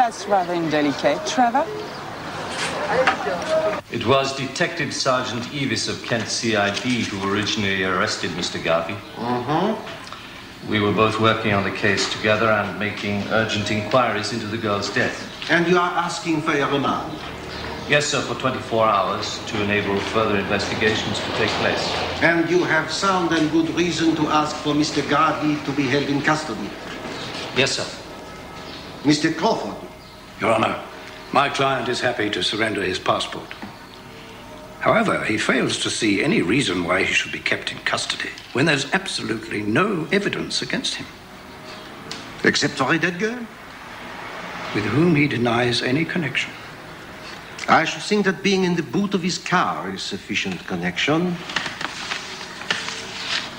That's rather indelicate. Trevor? It was Detective Sergeant Evis of Kent CID who originally arrested Mr. Garvie. We were both working on the case together and making urgent inquiries into the girl's death. And you are asking for a remand? Yes, sir, for 24 hours to enable further investigations to take place. And you have sound and good reason to ask for Mr. Garvie to be held in custody? Yes, sir. Mr. Crawford? Your Honor, my client is happy to surrender his passport. However, he fails to see any reason why he should be kept in custody when there's absolutely no evidence against him. Except for a dead girl? With whom he denies any connection. I should think that being in the boot of his car is sufficient connection.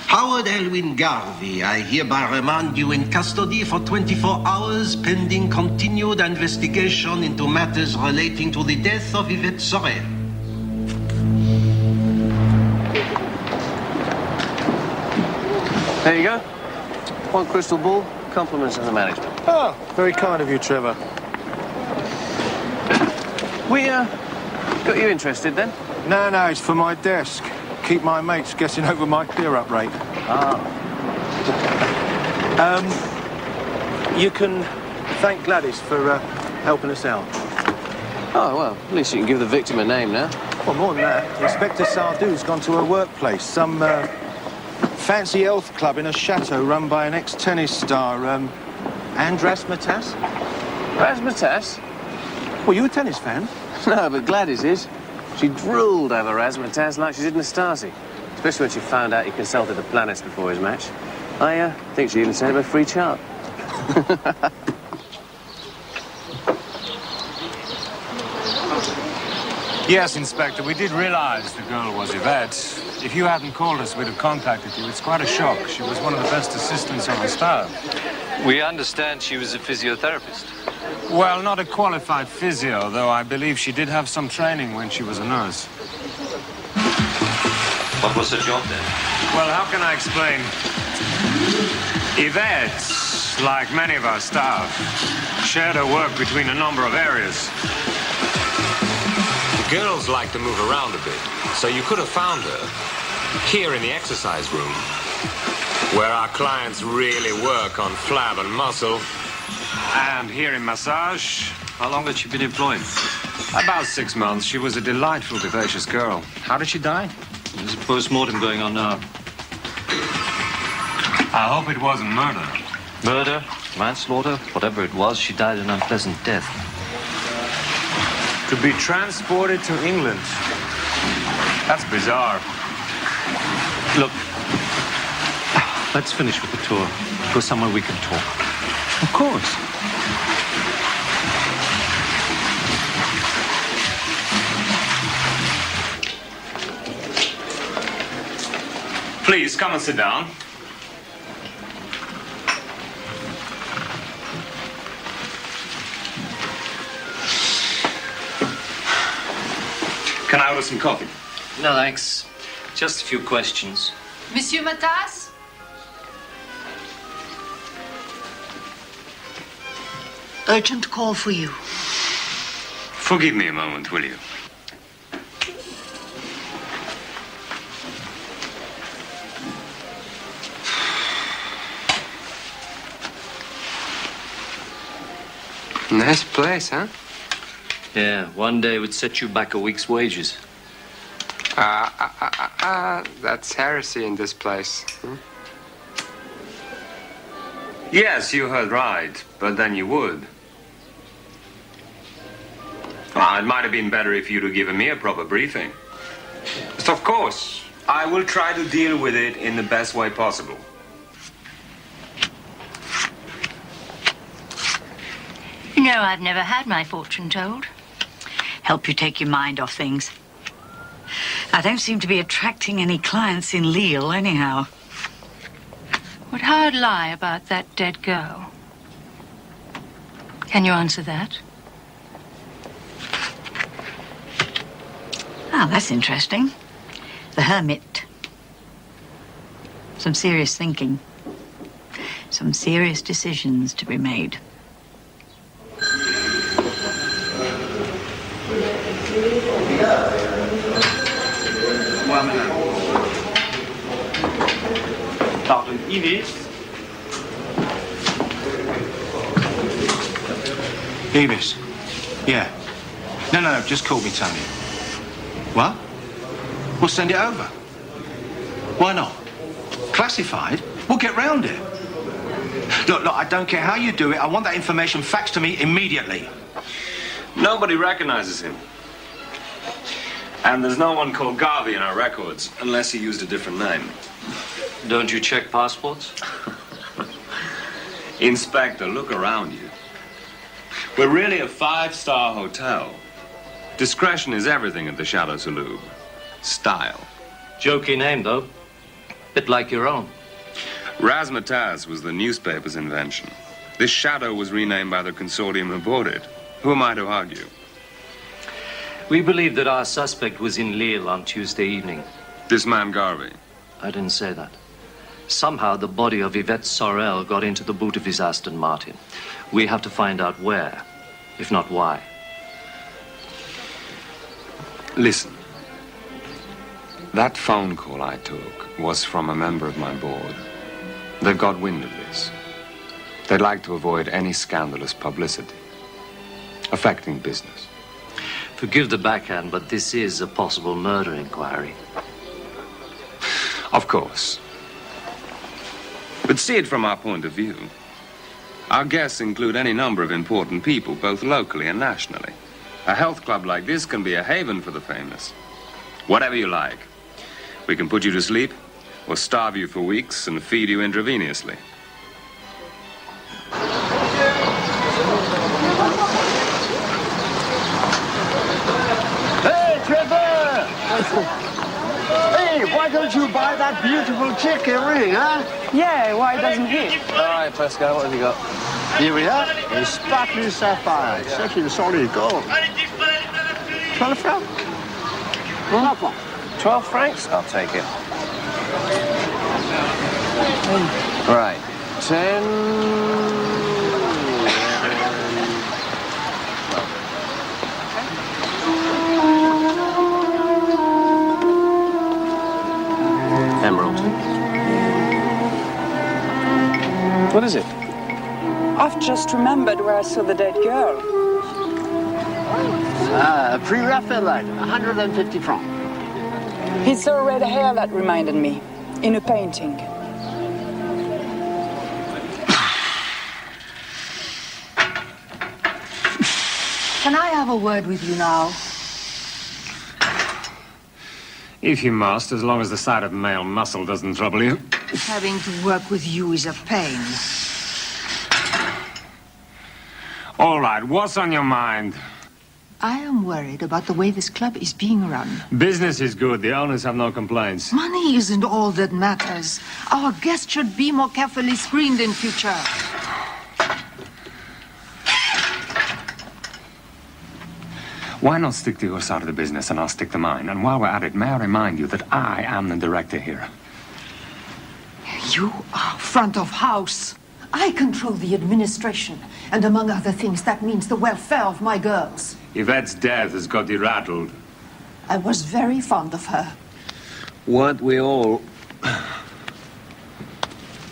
Howard Elwin Garvie, I hereby remand you in custody for 24 hours pending continued investigation into matters relating to the death of Yvette Sorel. There you go. One crystal ball, compliments of the management. Oh, very kind of you, Trevor. We, got you interested then? No, it's for my desk. Keep my mates guessing over my clear-up rate. You can thank Gladys for helping us out. Oh, well, at least you can give the victim a name now. Well, more than that, Inspector Sardou's gone to her workplace. Some fancy health club in a chateau run by an ex-tennis star, Andras Matas. Razzmatazz? Well, you a tennis fan? No, but Gladys is. She drooled over Razzmatazz like she did Nastasi. Especially when she found out he consulted the planets before his match. I think she even sent him a free chart. Yes, Inspector, we did realize the girl was Yvette. If you hadn't called us, we'd have contacted you. It's quite a shock. She was one of the best assistants on the staff. We understand she was a physiotherapist. Well, not a qualified physio, though I believe she did have some training when she was a nurse. What was her job then? Well, how can I explain? Yvette, like many of our staff, shared her work between a number of areas. The girls like to move around a bit, so you could have found her here in the exercise room, where our clients really work on flab and muscle. And here in massage. How long had she been employed? About 6 months. She was a delightful, vivacious girl. How did she die? There's a post-mortem going on now. I hope it wasn't murder. Murder, manslaughter, whatever it was, she died an unpleasant death. To be transported to England. That's bizarre. Look, let's finish with the tour. Go somewhere we can talk. Of course. Please, come and sit down. Can I order some coffee? No, thanks. Just a few questions. Monsieur Matas? Urgent call for you. Forgive me a moment, will you? Nice place, huh? Yeah, one day would set you back a week's wages. That's heresy in this place. Yes, you heard right, but then you would. Well, it might have been better if you'd have given me a proper briefing. But of course, I will try to deal with it in the best way possible. You know, I've never had my fortune told. Help you take your mind off things. I don't seem to be attracting any clients in Lille, anyhow. What hard lie about that dead girl? Can you answer that? Ah, that's interesting. The hermit. Some serious thinking. Some serious decisions to be made. Evis. Evis. Yeah. No, just call me Tony. What? We'll send it over. Why not? Classified? We'll get round it. Look, I don't care how you do it. I want that information faxed to me immediately. Nobody recognizes him. And there's no one called Garvie in our records, unless he used a different name. Don't you check passports? Inspector, look around you. We're really a 5-star hotel. Discretion is everything at the Chateau Salubre. Style. Jokey name, though. Bit like your own. Razzmatazz was the newspaper's invention. This chateau was renamed by the consortium who bought it. Who am I to argue? We believe that our suspect was in Lille on Tuesday evening. This man Garvie? I didn't say that. Somehow the body of Yvette Sorel got into the boot of his Aston Martin. We have to find out where, if not why. Listen. That phone call I took was from a member of my board. They've got wind of this. They'd like to avoid any scandalous publicity affecting business. Forgive the backhand, but this is a possible murder inquiry. Of course. But see it from our point of view. Our guests include any number of important people, both locally and nationally. A health club like this can be a haven for the famous. Whatever you like. We can put you to sleep, or starve you for weeks and feed you intravenously. Hey, Trevor! Hey, why don't you buy that beautiful chick a ring, huh? Yeah, why doesn't he? All right, Pascal, what have you got? Here we are, a sparkling sapphire, set in solid gold. 12 francs? Well, 12 francs? I'll take it. Right. 10... 11... Emerald. What is it? I've just remembered where I saw the dead girl. Pre-Raphaelite, 150 francs. It's her red hair that reminded me, in a painting. Can I have a word with you now? If you must, as long as the sight of male muscle doesn't trouble you. Having to work with you is a pain. All right, what's on your mind? I am worried about the way this club is being run. Business is good. The owners have no complaints. Money isn't all that matters. Our guests should be more carefully screened in future. Why not stick to your side of the business and I'll stick to mine? And while we're at it, may I remind you that I am the director here. You are front of house. I control the administration. And among other things, that means the welfare of my girls. Yvette's death has got you rattled. I was very fond of her. Weren't we all?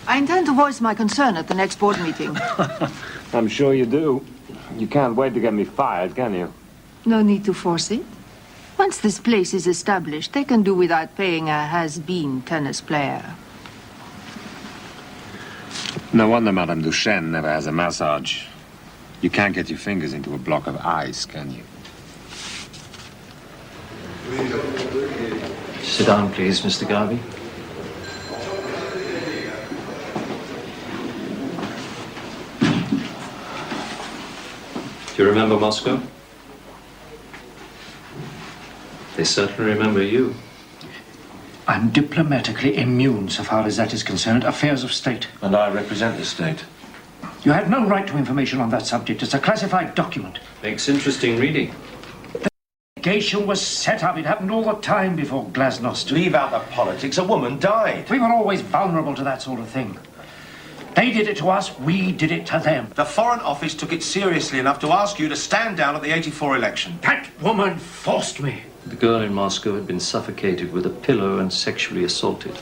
I intend to voice my concern at the next board meeting. I'm sure you do. You can't wait to get me fired, can you? No need to force it. Once this place is established, they can do without paying a has-been tennis player. No wonder Madame Duchesne never has a massage. You can't get your fingers into a block of ice, can you? Sit down, please, Mr. Garvie. Do you remember Moscow? They certainly remember you. I'm diplomatically immune so far as that is concerned. Affairs of state. And I represent the state. You had no right to information on that subject. It's a classified document. Makes interesting reading. The investigation was set up. It happened all the time before Glasnost. Leave out the politics. A woman died. We were always vulnerable to that sort of thing. They did it to us, we did it to them. The Foreign Office took it seriously enough to ask you to stand down at the '84 election. That woman forced me. The girl in Moscow had been suffocated with a pillow and sexually assaulted.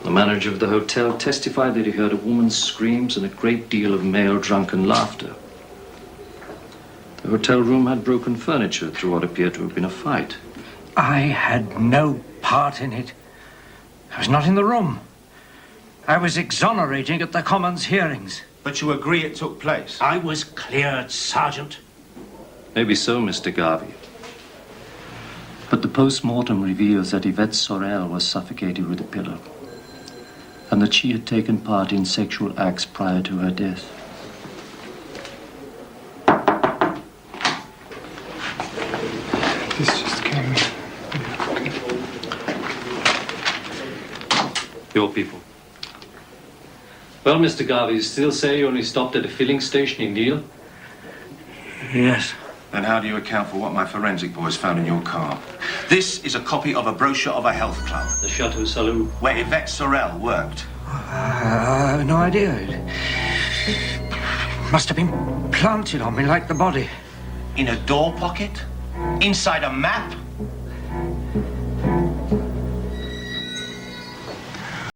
The manager of the hotel testified that he heard a woman's screams and a great deal of male drunken laughter. The hotel room had broken furniture through what appeared to have been a fight. I had no part in it. I was not in the room. I was exonerating at the Commons hearings. But you agree it took place? I was cleared, Sergeant. Maybe so, Mr. Garvie. But the post-mortem reveals that Yvette Sorel was suffocated with a pillow, and that she had taken part in sexual acts prior to her death. This just came in. Your people. Well, Mr. Garvie, you still say you only stopped at a filling station in Lille? Yes. Then how do you account for what my forensic boys found in your car? This is a copy of a brochure of a health club. The Chateau Salubre. Where Yvette Sorel worked. I have no idea. It must have been planted on me like the body. In a door pocket? Inside a map?